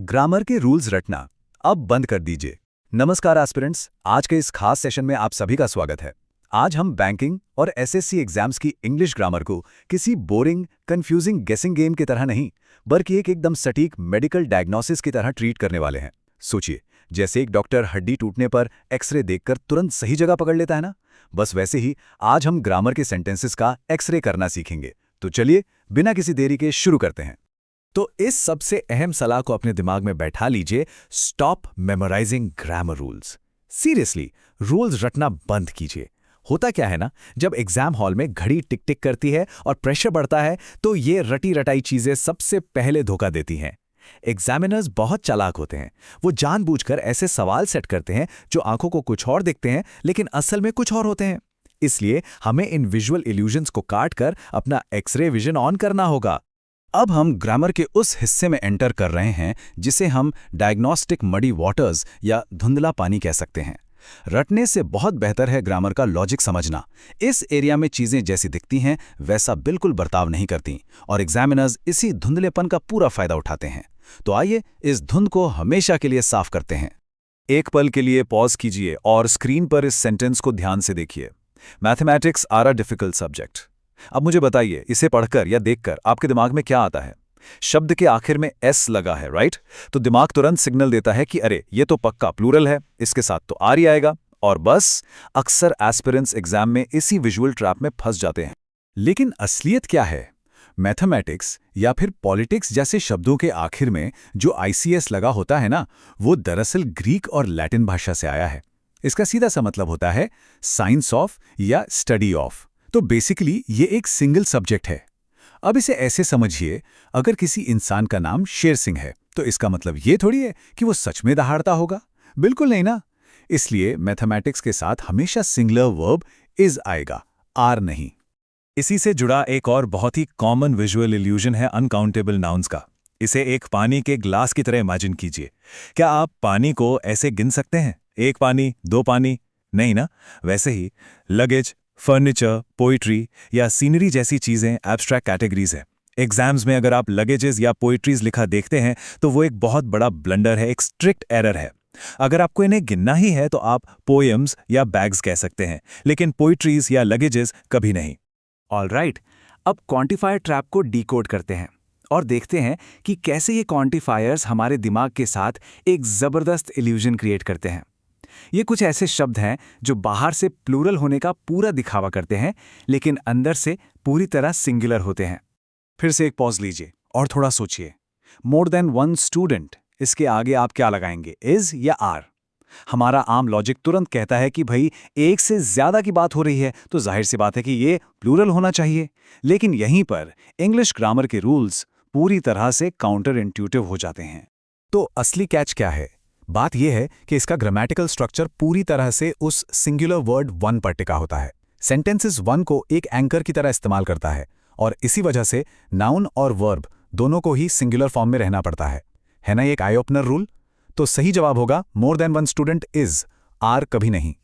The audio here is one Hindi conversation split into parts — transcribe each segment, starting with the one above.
ग्रामर के रूल्स रटना अब बंद कर दीजिए। नमस्कार एस्पिरेंट्स, आज के इस खास सेशन में आप सभी का स्वागत है। आज हम बैंकिंग और एसएससी एग्जाम्स की इंग्लिश ग्रामर को किसी बोरिंग, कंफ्यूजिंग गेसिंग गेम की तरह नहीं, बल्कि एक एकदम सटीक मेडिकल डायग्नोसिस की तरह ट्रीट करने वाले हैं। सोचिए, जैसे एक डॉक्टर हड्डी टूटने पर एक्सरे देखकर तुरंत सही जगह पकड़ लेता है ना, बस वैसे ही आज हम ग्रामर के सेंटेंसेस का एक्सरे करना सीखेंगे। तो चलिए, बिना किसी देरी के शुरू करते हैं। तो इस सबसे अहम सलाह को अपने दिमाग में बैठा लीजिए, stop memorising grammar rules. Seriously, rules रटना बंद कीजिए। होता क्या है ना, जब एग्जाम हॉल में घड़ी टिक टिक करती है और प्रेशर बढ़ता है, तो ये रटी रटाई चीजें सबसे पहले धोखा देती हैं। एग्जामिनर्स बहुत चालाक होते हैं। वो जानबूझकर ऐसे सवाल सेट करते हैं जो आंखों को कुछ और दिखते हैं, लेकिन असल में कुछ और होते हैं। इसलिए हमें इन विजुअल इल्यूजन्स को काट कर अपना एक्सरे विजन ऑन करना होगा। अब हम ग्रामर के उस हिस्से में एंटर कर रहे हैं जिसे हम डायग्नोस्टिक मडी वाटर्स या धुंधला पानी कह सकते हैं। रटने से बहुत बेहतर है ग्रामर का लॉजिक समझना। इस एरिया में चीजें जैसी दिखती हैं वैसा बिल्कुल बर्ताव नहीं करती और एग्जामिनर्स इसी धुंधलेपन का पूरा फायदा उठाते हैं। तो आइए इस धुंध को हमेशा के लिए साफ करते हैं। एक पल के लिए पॉज कीजिए और स्क्रीन पर इस सेंटेंस को ध्यान से देखिए। Mathematics are a difficult subject. अब मुझे बताइए, इसे पढ़कर या देखकर आपके दिमाग में क्या आता है? शब्द के आखिर में एस लगा है, राइट? तो दिमाग तुरंत सिग्नल देता है कि अरे ये तो पक्का प्लूरल है, इसके साथ तो आर ही आएगा। और बस अक्सर एस्पिरेंट्स एग्जाम में इसी विजुअल ट्रैप में फंस जाते हैं। लेकिन असलियत क्या है? मैथमेटिक्स या फिर पॉलिटिक्स जैसे शब्दों के आखिर में जो आईसीएस लगा होता है ना, वो दरअसल ग्रीक और लैटिन भाषा से आया है। इसका सीधा सा मतलब होता है साइंस ऑफ या स्टडी ऑफ। तो बेसिकली ये एक सिंगल सब्जेक्ट है। अब इसे ऐसे समझिए, अगर किसी इंसान का नाम शेर सिंह है तो इसका मतलब ये थोड़ी है कि वो सच में दहाड़ता होगा। बिल्कुल नहीं ना। इसलिए मैथमेटिक्स के साथ हमेशा सिंगुलर वर्ब इज आएगा, आर नहीं। इसी से जुड़ा एक और बहुत ही कॉमन विजुअल इल्यूजन है अनकाउंटेबल नाउन्स का। इसे एक पानी के ग्लास की तरह इमेजिन कीजिए। क्या आप पानी को ऐसे गिन सकते हैं? एक पानी, दो पानी? नहीं ना। वैसे ही लगेज, फर्नीचर, पोइट्री या सीनरी जैसी चीजें एब्स्ट्रैक्ट कैटेगरीज हैं। एग्जाम्स में अगर आप लगेजेस या पोइट्रीज लिखा देखते हैं तो वो एक बहुत बड़ा ब्लंडर है, एक स्ट्रिक्ट एरर है। अगर आपको इन्हें गिनना ही है तो आप पोएम्स या बैग्स कह सकते हैं, लेकिन पोइट्रीज या लगेजेस कभी नहीं। ऑलराइट, अब क्वांटिफायर ट्रैप को डीकोड करते हैं और देखते हैं कि कैसे ये क्वांटिफायर्स हमारे दिमाग के साथ एक जबरदस्त इल्यूजन क्रिएट करते हैं। ये कुछ ऐसे शब्द हैं जो बाहर से प्लूरल होने का पूरा दिखावा करते हैं, लेकिन अंदर से पूरी तरह सिंगुलर होते हैं। फिर से एक पॉज लीजिए और थोड़ा सोचिए। मोर देन वन स्टूडेंट, इसके आगे आप क्या लगाएंगे, इज या आर? हमारा आम लॉजिक तुरंत कहता है कि भाई एक से ज्यादा की बात हो रही है तो जाहिर सी बात है कि ये प्लूरल होना चाहिए। लेकिन यहीं पर इंग्लिश ग्रामर के रूल्स पूरी तरह से काउंटर इंट्यूटिव हो जाते हैं। तो असली कैच क्या है? बात यह है कि इसका ग्रामेटिकल स्ट्रक्चर पूरी तरह से उस सिंगुलर वर्ड वन पर टिका होता है। सेंटेंसेस वन को एक एंकर की तरह इस्तेमाल करता है और इसी वजह से नाउन और वर्ब दोनों को ही सिंगुलर फॉर्म में रहना पड़ता है ना? ये एक आई ओपनर रूल। तो सही जवाब होगा more than one student is, are कभी नहीं।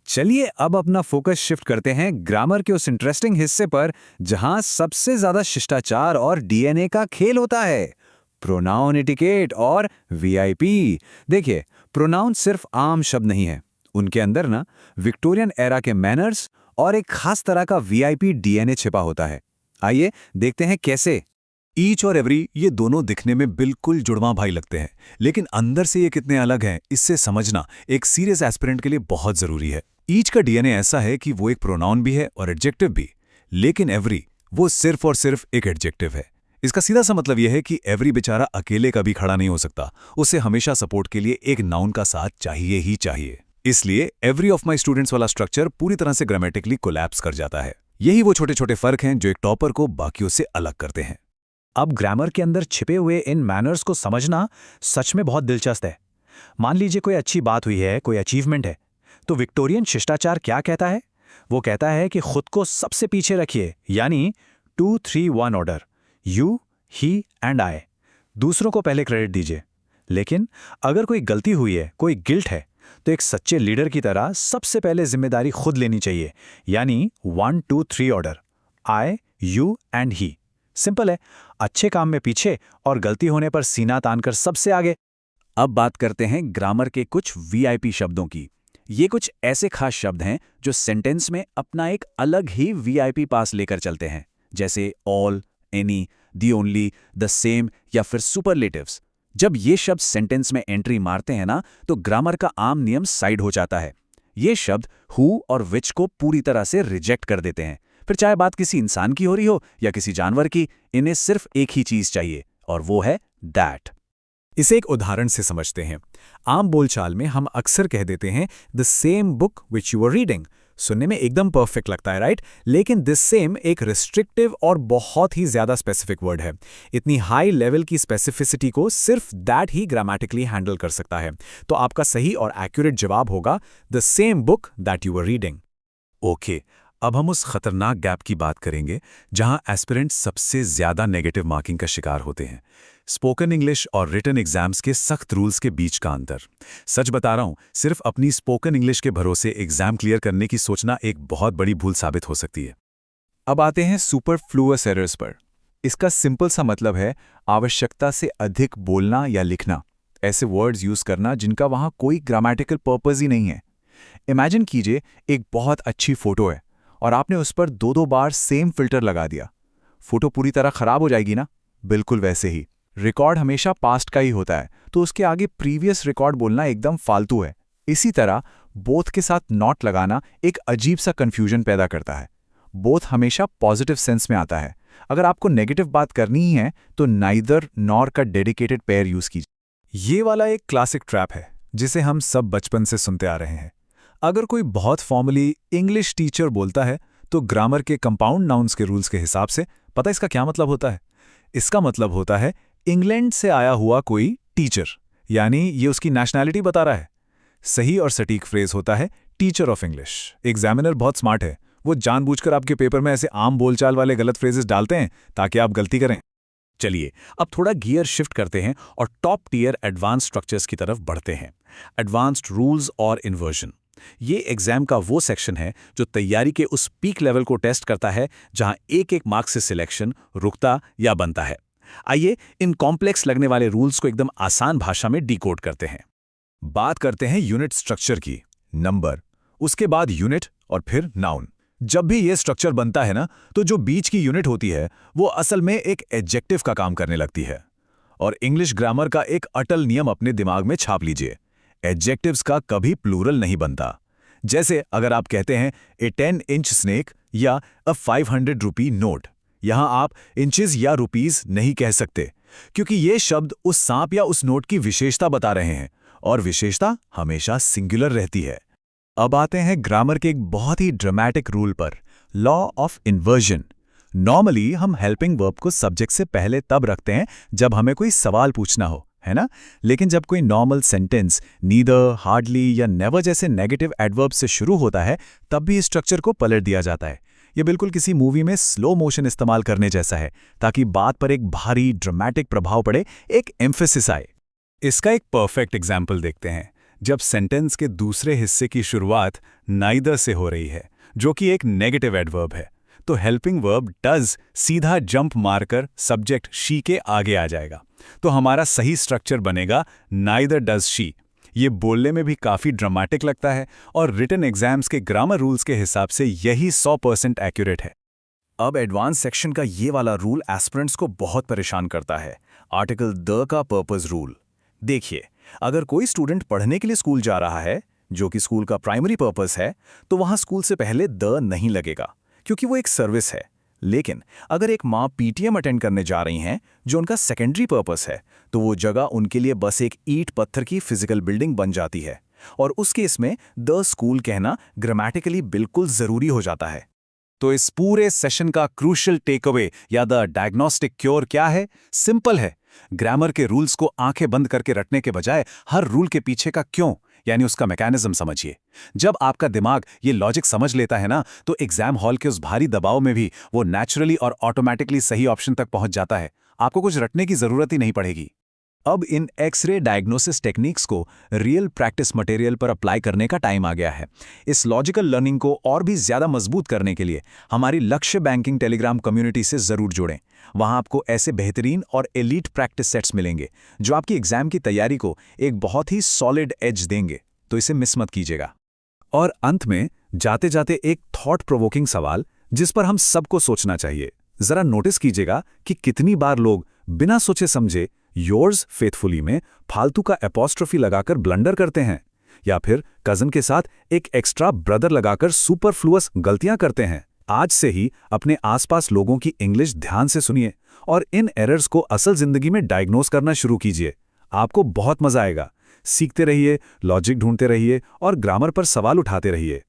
चलिए अब अपना फोकस शिफ्ट करते हैं ग्रामर के उस इंटरेस्टिंग हिस्से पर जहां सबसे ज्यादा शिष्टाचार और डीएनए का खेल होता है, प्रोनाउन एटिकेट और वीआईपी। देखिए, प्रोनाउन सिर्फ आम शब्द नहीं है, उनके अंदर ना विक्टोरियन एरा के मैनर्स और एक खास तरह का वीआईपी डीएनए छिपा होता है। आइए देखते हैं कैसे। ईच और एवरी, ये दोनों दिखने में बिल्कुल जुड़वा भाई लगते हैं, लेकिन अंदर से ये कितने अलग हैं, इससे समझना एक सीरियस एस्पिरेंट के लिए बहुत जरूरी है। ईच का डीएनए ऐसा है कि वो एक प्रोनाउन भी है और एडजेक्टिव भी, लेकिन एवरी वो सिर्फ और सिर्फ एक एडजेक्टिव है। इसका सीधा सा मतलब यह है कि एवरी बेचारा अकेले कभी खड़ा नहीं हो सकता, उसे हमेशा सपोर्ट के लिए एक नाउन का साथ चाहिए ही चाहिए। इसलिए एवरी ऑफ माई स्टूडेंट्स वाला स्ट्रक्चर पूरी तरह से ग्रामेटिकली कोलैप्स कर जाता है। यही वो छोटे छोटे फर्क हैं जो एक टॉपर को बाकियों से अलग करते हैं। अब ग्रामर के अंदर छिपे हुए इन मैनर्स को समझना सच में बहुत दिलचस्प है। मान लीजिए कोई अच्छी बात हुई है, कोई अचीवमेंट है, तो विक्टोरियन शिष्टाचार क्या कहता है? वो कहता है कि खुद को सबसे पीछे रखिए, यानी 2-3-1 order, you, he and I. दूसरों को पहले क्रेडिट दीजिए। लेकिन अगर कोई गलती हुई है, कोई गिल्ट है, तो एक सच्चे लीडर की तरह सबसे पहले जिम्मेदारी खुद लेनी चाहिए, यानी 1-2-3 order, I, you and he. Simple है, अच्छे काम में पीछे और गलती होने पर सीना तानकर सबसे आगे। अब बात करते हैं ग्रामर के कुछ वीआईपी शब्दों की। ये कुछ ऐसे खास शब्द हैं जो सेंटेंस में अपना एक अलग ही वीआईपी पास लेकर चलते हैं, जैसे all, any, the only, the same या फिर सुपरलेटिव्स। जब ये शब्द सेंटेंस में एंट्री मारते हैं ना, तो ग्रामर का आम नियम साइड हो जाता है। ये शब्द हु और विच को पूरी तरह से रिजेक्ट कर देते हैं। फिर चाहे बात किसी इंसान की हो रही हो या किसी जानवर की, इन्हें सिर्फ एक ही चीज चाहिए, और वो है दैट। इसे एक उदाहरण से समझते हैं। आम बोलचाल में हम अक्सर कह देते हैं the same book which you are reading. सुनने में एकदम परफेक्ट लगता है, राइट? लेकिन दिस सेम एक रिस्ट्रिक्टिव और बहुत ही ज्यादा स्पेसिफिक वर्ड है। इतनी हाई लेवल की स्पेसिफिसिटी को सिर्फ दैट ही ग्रामेटिकली हैंडल कर सकता है। तो आपका सही और एक्यूरेट जवाब होगा the same book that you are reading. Okay, अब हम उस खतरनाक गैप की बात करेंगे जहां एस्पिरेंट्स सबसे ज्यादा नेगेटिव मार्किंग का शिकार होते हैं। स्पोकन इंग्लिश और रिटन एग्जाम्स के सख्त रूल्स के बीच का अंतर। सच बता रहा हूं, सिर्फ अपनी स्पोकन इंग्लिश के भरोसे एग्जाम क्लियर करने की सोचना एक बहुत बड़ी भूल साबित हो सकती है। अब आते हैं सुपरफ्लुअस एरर्स पर। इसका सिंपल सा मतलब है आवश्यकता से अधिक बोलना या लिखना, ऐसे वर्ड्स यूज करना जिनका वहां कोई ग्रामेटिकल पर्पस ही नहीं है। इमेजिन कीजिए, एक बहुत अच्छी फोटो है और आपने उस पर दो बार सेम फिल्टर लगा दिया। फोटो पूरी तरह खराब हो जाएगी ना? बिल्कुल वैसे ही रिकॉर्ड हमेशा पास्ट का ही होता है, तो उसके आगे प्रीवियस रिकॉर्ड बोलना एकदम फालतू है। इसी तरह बोथ के साथ नॉट लगाना एक अजीब सा कंफ्यूजन पैदा करता है। बोथ हमेशा पॉजिटिव सेंस में आता है। अगर आपको नेगेटिव बात करनी ही है तो नाइदर नॉर का डेडिकेटेड पेयर यूज कीजिए। ये वाला एक क्लासिक ट्रैप है जिसे हम सब बचपन से सुनते आ रहे हैं। अगर कोई बहुत फॉर्मली इंग्लिश टीचर बोलता है तो ग्रामर के कंपाउंड नाउन्स के रूल्स के हिसाब से पता इसका क्या मतलब होता है? इसका मतलब होता है इंग्लैंड से आया हुआ कोई टीचर, यानी ये उसकी नेशनैलिटी बता रहा है। सही और सटीक फ्रेज होता है टीचर ऑफ इंग्लिश। एग्जामिनर बहुत स्मार्ट है, वो जानबूझकर आपके पेपर में ऐसे आम बोलचाल वाले गलत फ्रेजेस डालते हैं ताकि आप गलती करें। चलिए अब थोड़ा गियर शिफ्ट करते हैं और टॉप टियर एडवांस स्ट्रक्चर्स की तरफ बढ़ते हैं। एडवांस्ड रूल्स और इन्वर्जन। ये एग्जाम का वो सेक्शन है जो तैयारी के उस पीक लेवल को टेस्ट करता है जहां एक एक मार्क्स से सिलेक्शन रुकता या बनता है। आइए इन कॉम्प्लेक्स लगने वाले रूल्स को एकदम आसान भाषा में डिकोड करते हैं। बात करते हैं यूनिट स्ट्रक्चर की। नंबर, उसके बाद यूनिट और फिर नाउन। जब भी ये स्ट्रक्चर बनता है ना, तो जो बीच की यूनिट होती है वो असल में एक एडजेक्टिव का काम करने लगती है। और इंग्लिश ग्रामर का एक अटल नियम अपने दिमाग में छाप लीजिए, एडजेक्टिव्स का कभी प्लूरल नहीं बनता। जैसे अगर आप कहते हैं ए 10 इंच स्नेक या अ 500 रुपी नोट, यहां आप इंचेस या रुपीज नहीं कह सकते, क्योंकि ये शब्द उस सांप या उस नोट की विशेषता बता रहे हैं, और विशेषता हमेशा सिंगुलर रहती है। अब आते हैं ग्रामर के एक बहुत ही ड्रामेटिक रूल पर, लॉ ऑफ इन्वर्जन। नॉर्मली हम हेल्पिंग वर्ब को सब्जेक्ट से पहले तब रखते हैं जब हमें कोई सवाल पूछना हो, है ना? लेकिन जब कोई नॉर्मल सेंटेंस नीदर, हार्डली या नेवर जैसे नेगेटिव एडवर्ब से शुरू होता है, तब भी इस स्ट्रक्चर को पलट दिया जाता है। ये बिल्कुल किसी मूवी में स्लो मोशन इस्तेमाल करने जैसा है, ताकि बात पर एक भारी ड्रामेटिक प्रभाव पड़े, एक एम्फेसिस आए। इसका एक परफेक्ट एग्जाम्पल देखते हैं। जब सेंटेंस के दूसरे हिस्से की शुरुआत नाइदर से हो रही है, जो कि एक नेगेटिव एडवर्ब है, तो हेल्पिंग वर्ब डज सीधा जंप मारकर सब्जेक्ट शी के आगे आ जाएगा। तो हमारा सही स्ट्रक्चर बनेगा नाइदर डज शी। ये बोलने में भी काफी ड्रामेटिक लगता है और रिटन एग्जाम्स के ग्रामर रूल्स के हिसाब से यही 100% एक्यूरेट है। अब एडवांस सेक्शन का ये वाला रूल एस्पिरेंट्स को बहुत परेशान करता है, आर्टिकल द का पर्पस रूल। देखिए, अगर कोई स्टूडेंट पढ़ने के लिए स्कूल जा रहा है, जो कि स्कूल का प्राइमरी पर्पस है, तो वहां स्कूल से पहले द नहीं लगेगा, क्योंकि वो एक सर्विस है। लेकिन अगर एक माँ पीटीएम अटेंड करने जा रही हैं, जो उनका सेकेंडरी पर्पस है, तो वो जगह उनके लिए बस एक ईंट पत्थर की फिजिकल बिल्डिंग बन जाती है, और उस केस में द स्कूल कहना ग्रामेटिकली बिल्कुल जरूरी हो जाता है। तो इस पूरे सेशन का क्रूशियल टेकअवे या द डायग्नोस्टिक क्योर क्या है? सिंपल है, ग्रामर के रूल्स को आंखें बंद करके रटने के बजाय हर रूल के पीछे का क्यों, यानी उसका मैकेनिज्म समझिए। जब आपका दिमाग ये लॉजिक समझ लेता है ना, तो एग्जाम हॉल के उस भारी दबाव में भी वो नेचुरली और ऑटोमेटिकली सही ऑप्शन तक पहुंच जाता है। आपको कुछ रटने की जरूरत ही नहीं पड़ेगी। अब इन एक्स-रे डायग्नोसिस टेक्निक्स को रियल प्रैक्टिस मटेरियल पर अप्लाई करने का टाइम आ गया है। इस लॉजिकल लर्निंग को और भी ज़्यादा मजबूत करने के लिए हमारी लक्ष्य बैंकिंग टेलीग्राम कम्युनिटी से ज़रूर जुड़ें। वहाँ आपको ऐसे बेहतरीन और एलीट प्रैक्टिस सेट्स मिलेंगे जो आपकी एग्जाम की तैयारी को एक बहुत ही सॉलिड एज देंगे, तो इसे मिस मत कीजिएगा। और अंत में जाते जाते एक थॉट प्रोवोकिंग सवाल जिस पर हम सबको सोचना चाहिए। जरा नोटिस कीजिएगा कि कितनी बार लोग बिना सोचे समझे योर्स फेथफुली में फालतू का एपॉस्ट्रोफी लगाकर ब्लंडर करते हैं, या फिर कजन के साथ एक एक्स्ट्रा ब्रदर लगाकर सुपरफ्लुअस गलतियां करते हैं। आज से ही अपने आसपास लोगों की इंग्लिश ध्यान से सुनिए और इन एरर्स को असल जिंदगी में डायग्नोस करना शुरू कीजिए। आपको बहुत मजा आएगा। सीखते रहिए, लॉजिक ढूंढते रहिए और ग्रामर पर सवाल उठाते रहिए।